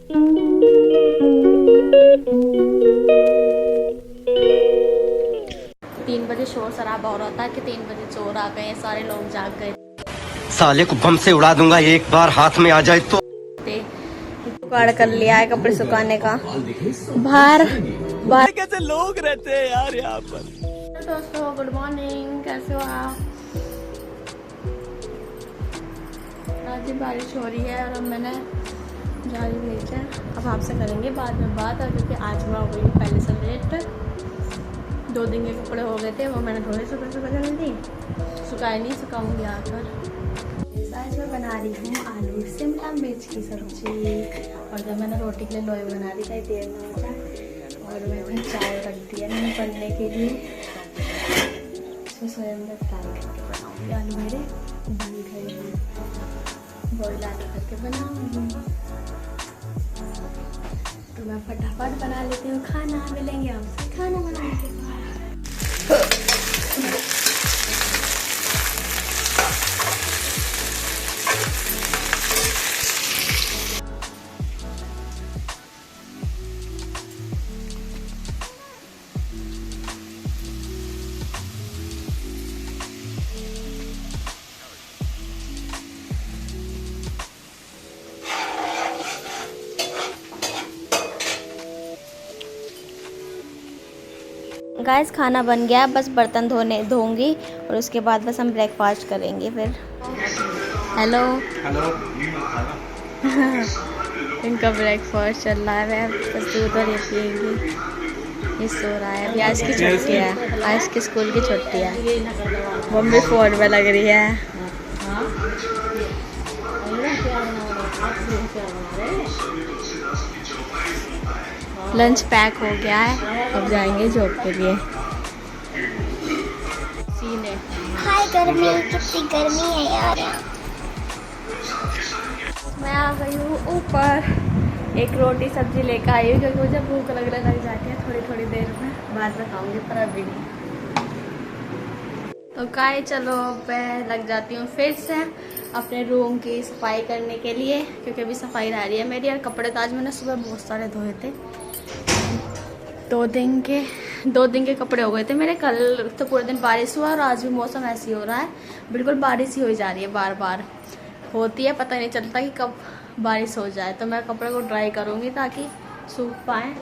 तीन बजे शोर शराबा हो रहा था कि 3 बजे चोर आ गए, सारे लोग जाग गए साले को बम से उड़ा दूंगा एक बार हाथ में आ जाए तो। थे। जुगाड़ कर लिया है कपड़े सुखाने का। बाहर बाहर कैसे लोग रहते हैं यार यहाँ पर। दोस्तों गुड मॉर्निंग, कैसे हो आप? आज बारिश हो रही है और मैंने जाली भेजा। अब आपसे करेंगे बाद में बात, और क्योंकि आज मैं हो गई पहले से लेट। 2 दिन के कपड़े हो गए थे, वो मैंने थोड़े सुबह सुबह जल्दी सुखाए नहीं, सुखाऊंगी आकर। आज मैं बना रही हूँ आलू शिमला मिर्च की सब्जी, और जब मैंने रोटी के लिए लोई बना दी था तेल में होता, और मैंने चाय रख दिया मैंने बनने के लिए। इसमें सोयाबीन फ्राई करके बनाऊँगी आलू मेरे बन गए हैं, बॉयल आलू करके बनाऊँगी। तो मैं फटाफट बना लेती हूँ खाना, मिलेंगे आपसे खाना बनाने के बाद। गाइस खाना बन गया, बस बर्तन धोऊंगी और उसके बाद बस हम ब्रेकफास्ट करेंगे फिर। Hello hello. इनका ब्रेकफास्ट चल रहा है, बस दूध और ये पियेंगी। ये सो रहा है अभी, आज की छुट्टी है, आज की स्कूल की छुट्टी है। मम्मी फोन में लग रही है। लंच पैक हो गया है, अब जाएंगे जॉब के लिए। सीने हाय गर्मी, कितनी गर्मी है यार। मैं आ गई हूँ ऊपर, एक रोटी सब्जी लेकर आई हूँ क्योंकि मुझे भूख लग जाती है थोड़ी थोड़ी देर में, बाद में खाऊंगी पर अभी नहीं। तो काय चलो मैं लग जाती हूँ फिर से अपने रूम की सफाई करने के लिए, क्योंकि अभी सफाई रह रही है मेरी। और कपड़े तो आज मैंने सुबह बहुत सारे धोए थे, 2 दिन के कपड़े हो गए थे मेरे। कल तो पूरे दिन बारिश हुआ और आज भी मौसम ऐसी हो रहा है, बिल्कुल बारिश ही हो जा रही है, बार बार होती है, पता नहीं चलता कि कब बारिश हो जाए। तो मैं कपड़े को ड्राई करूँगी ताकि सूख पाएँ।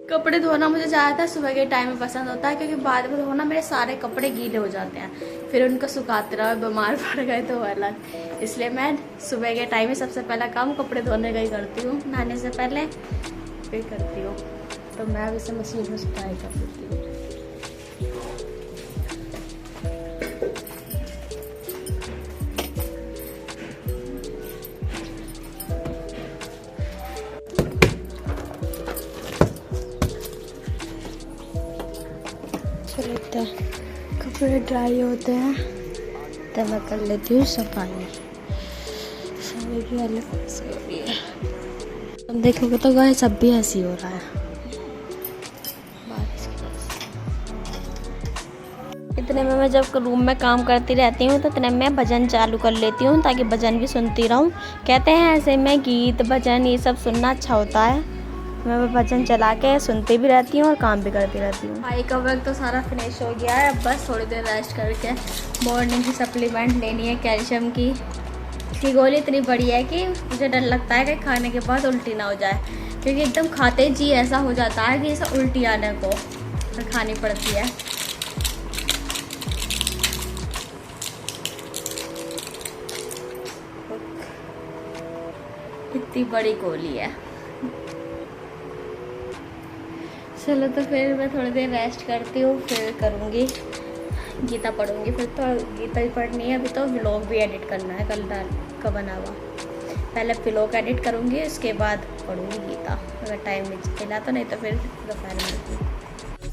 कपड़े धोना मुझे ज़्यादातर सुबह के टाइम में पसंद होता है, क्योंकि बाद में धोना मेरे सारे कपड़े गीले हो जाते हैं, फिर उनको सुखाते रहो, बीमार पड़ गए तो अलग। इसलिए मैं सुबह के टाइम में सबसे पहला काम कपड़े धोने का ही करती हूँ, नहाने से पहले फिर करती हूँ। तो मैं अब इसे मशीन में सुखाई कर देती हूँ। चलते कपड़े ड्राई होते हैं तब मैं कर लेती हूँ सफाई। सारे की अलग से हो रही है, तुम देखोगे तो गाइस सब भी ऐसी हो रहा है बारिश की वजह से। इतने में मैं जब रूम में काम करती रहती हूँ तो इतने में भजन चालू कर लेती हूँ ताकि भजन भी सुनती रहूँ। कहते हैं ऐसे में गीत भजन ये सब सुनना अच्छा होता है। मैं भजन चला के सुनती भी रहती हूँ और काम भी करती रहती हूँ। भाई का वर्क तो सारा फिनिश हो गया है, अब बस थोड़ी देर रेस्ट करके मॉर्निंग की सप्लीमेंट लेनी है कैल्शियम की। इसकी गोली इतनी बड़ी है कि मुझे डर लगता है कि खाने के बाद उल्टी ना हो जाए, क्योंकि एकदम खाते जी ऐसा हो जाता है कि ऐसा उल्टी आने को और खानी पड़ती है। इतनी बड़ी गोली है। चलो तो फिर मैं थोड़ी देर रेस्ट करती हूँ, फिर करूँगी गीता पढ़ूँगी। फिर तो गीता ही पढ़नी है, अभी तो व्लॉग भी एडिट करना है कल का बना हुआ। पहले व्लॉग एडिट करूँगी, उसके बाद पढ़ूँगी गीता, अगर टाइम मिला तो, नहीं तो फिर दोपहर में।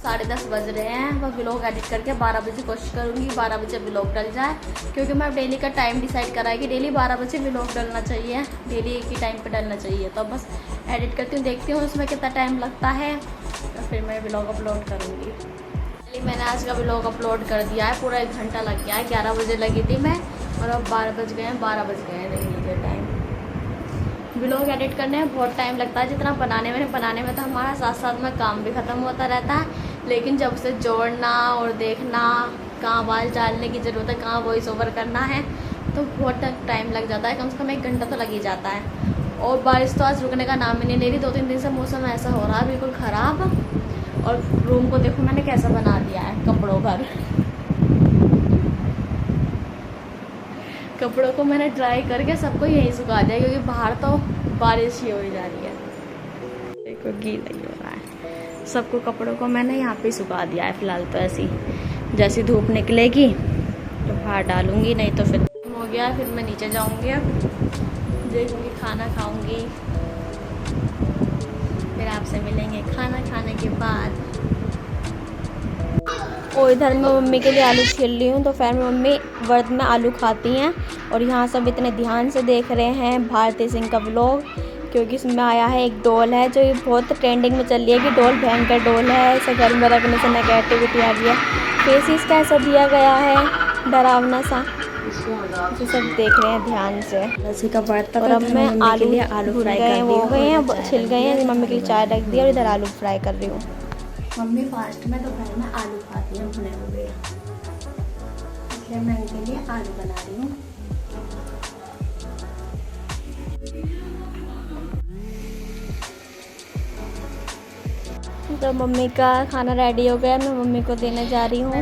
10:30 बज रहे हैं, मैं व्लॉग एडिट करके 12 बजे कोशिश करूँगी 12 बजे व्लॉग डल जाए, क्योंकि मैं डेली का टाइम डिसाइड करा है कि डेली 12 बजे व्लॉग डलना चाहिए, डेली एक ही टाइम पे डलना चाहिए। तो बस एडिट करती हूँ, देखती हूँ उसमें कितना टाइम लगता है, तो फिर मैं व्लॉग अपलोड करूँगी। मैंने आज का व्लॉग अपलोड कर दिया है, पूरा 1 घंटा लग गया है। 11 बजे लगी थी मैं और अब 12 बज गए हैं, 12 बज गए हैं देखने के टाइम। व्लॉग एडिट करने में बहुत टाइम लगता है, जितना बनाने में तो हमारा साथ साथ में काम भी ख़त्म होता रहता है, लेकिन जब उसे जोड़ना और देखना, कहाँ आवाज़ डालने की ज़रूरत है, कहाँ वॉइस ओवर करना है, तो बहुत टाइम लग जाता है। कम से कम 1 घंटा तो लग ही जाता है। और बारिश तो आज रुकने का नाम ही नहीं ले रही। 2-3 दिन से मौसम ऐसा हो रहा है बिल्कुल ख़राब। और रूम को देखो मैंने कैसा बना दिया है, कपड़ों को मैंने ड्राई करके सबको यहीं सुखा दिया, क्योंकि बाहर तो बारिश ही हो जा रही है। देखो गीला ही हो रहा है। सबको कपड़ों को मैंने यहाँ पे सुखा दिया है फिलहाल। तो ऐसी जैसी धूप निकलेगी तो बाहर डालूंगी, नहीं तो फिर हो गया, फिर मैं नीचे जाऊंगी। अब देखूंगी, खाना खाऊंगी, फिर आपसे मिलेंगे खाना खाने के बाद। और इधर मैं मम्मी के लिए आलू छील रही हूँ। तो फिर मम्मी व्रत में आलू खाती हैं और यहाँ सब इतने ध्यान से देख रहे हैं भारती सिंह का व्लॉग, क्योंकि इसमें आया है एक डॉल है जो ये बहुत ट्रेंडिंग में चल रही है कि डॉल भयंकर डॉल है, इसे घर में रखने से नेगेटिविटी आ गई है। फेस इसका ऐसा दिया गया है डरावना सा, जो सब देख रहे हैं ध्यान से। और अब मैं आलू फ्राई कर वो गए हैं, छिल गए हैं। मम्मी के लिए चाय रख दी और इधर आलू फ्राई कर रही हूँ। मम्मी फास्ट में दोपहर में आलू खाती हैं भुने हुए, इसलिए मैं इनके लिए आलू बना रही हूँ। तो मम्मी का खाना रेडी हो गया, मैं मम्मी को देने जा रही हूँ।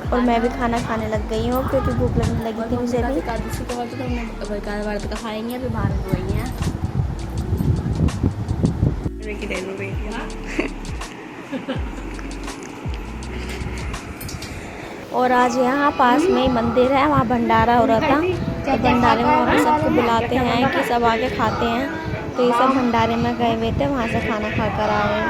और मैं भी खाना खाने लग गई हूँ, क्योंकि भूख लगने लगी थी मुझे भी। तो खाएंगे, अभी बाहर हुई हैं। और आज यहाँ पास में ही मंदिर है, वहाँ भंडारा हो रहा था। तो भंडारे में वहाँ सबको बुलाते हैं कि सब आके खाते हैं। तो ये सब भंडारे में गए हुए थे, वहाँ से खाना खा कर आए हैं।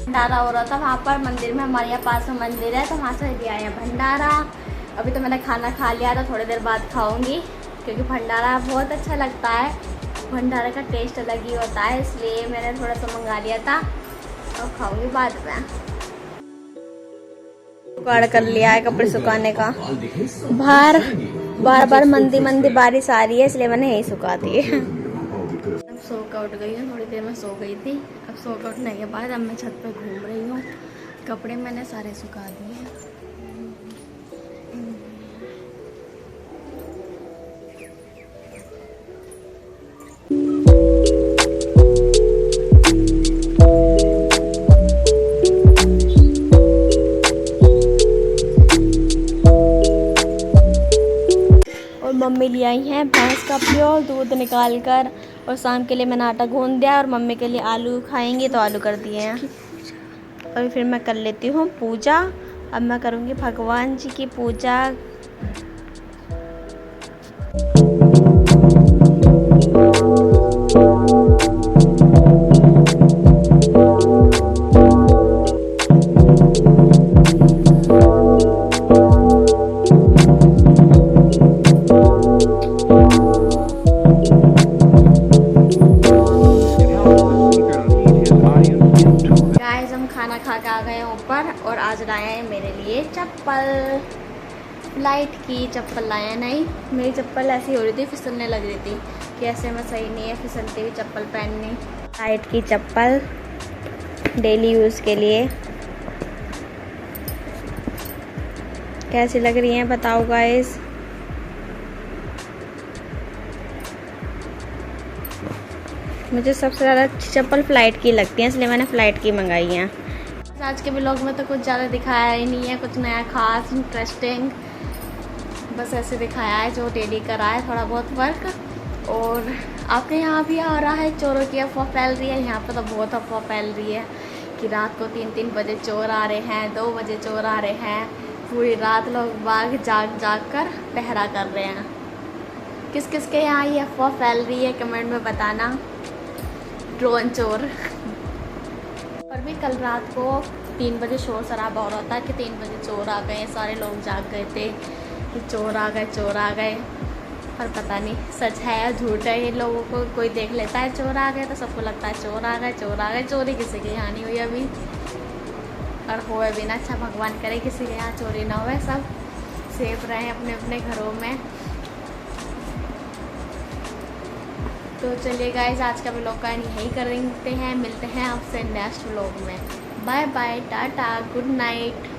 भंडारा हो रहा था वहाँ पर मंदिर में, हमारे यहाँ पास में मंदिर है, तो वहाँ से दिया है भंडारा। अभी तो मैंने खाना खा लिया, तो थोड़ी देर बाद खाऊंगी, क्योंकि भंडारा बहुत अच्छा लगता है। भंडारा का टेस्ट अलग ही होता है, इसलिए मैंने थोड़ा सा मंगा लिया था और खाऊंगी बाद में। जुगाड़ कर लिया है कपड़े सुखाने का। बार बार मंदी बारिश आ रही है, इसलिए मैंने यही सुखा दिए। अब सो कर उठ गई हूँ, थोड़ी देर में सो गई थी। अब सो कर उठने के बाद अब मैं छत पे घूम रही हूँ। कपड़े मैंने सारे सुखा दिए हैं। मम्मी ले आई हैं भैंस का प्योर दूध निकाल कर, और शाम के लिए मैंने आटा गूंद दिया। और मम्मी के लिए आलू खाएंगे तो आलू कर दिए हैं। और फिर मैं कर लेती हूँ पूजा। अब मैं करूँगी भगवान जी की पूजा। आ गए ऊपर और आज लाए हैं मेरे लिए चप्पल। फ्लाइट की चप्पल लाया नहीं, मेरी चप्पल ऐसी हो रही थी, फिसलने लग रही थी कि ऐसे में सही नहीं है फिसलती हुई चप्पल पहननी। फ्लाइट की चप्पल डेली यूज़ के लिए। कैसी लग रही हैं बताओ गाइस। मुझे सबसे ज़्यादा अच्छी चप्पल फ़्लाइट की लगती है, इसलिए मैंने फ़्लाइट की मंगाई है। आज के व्लॉग में तो कुछ ज़्यादा दिखाया ही नहीं है, कुछ नया खास इंटरेस्टिंग, बस ऐसे दिखाया है जो डेली का रहा है थोड़ा बहुत वर्क। और आपके यहाँ भी आ रहा है चोरों की अफवाह फैल रही है, यहाँ पर तो बहुत अफवाह फैल रही है कि रात को 3-3 बजे चोर आ रहे हैं, 2 बजे चोर आ रहे हैं। पूरी रात लोग बाग जाग कर पहरा कर रहे हैं। किस किस के यहाँ ये अफवाह फैल रही है कमेंट में बताना। ड्रोन चोर। और भी कल रात को 3 बजे शोर शराबा हो रहा था कि 3 बजे चोर आ गए, सारे लोग जाग गए थे। कि चोर आ गए, चोर आ गए। पर पता नहीं सच है या झूठ है। ये लोगों को कोई देख लेता है चोर आ गए तो सबको लगता है चोर आ गए, चोर आ गए। चोरी किसी के यहाँ नहीं हुई अभी, और होए भी ना। अच्छा भगवान करे किसी के यहाँ चोरी ना होए, सब सेफ रहें अपने अपने घरों में। तो चलिए गाइस, आज का व्लॉग का यही करते हैं। मिलते हैं आपसे नेक्स्ट व्लॉग में। Bye bye, tata, good night.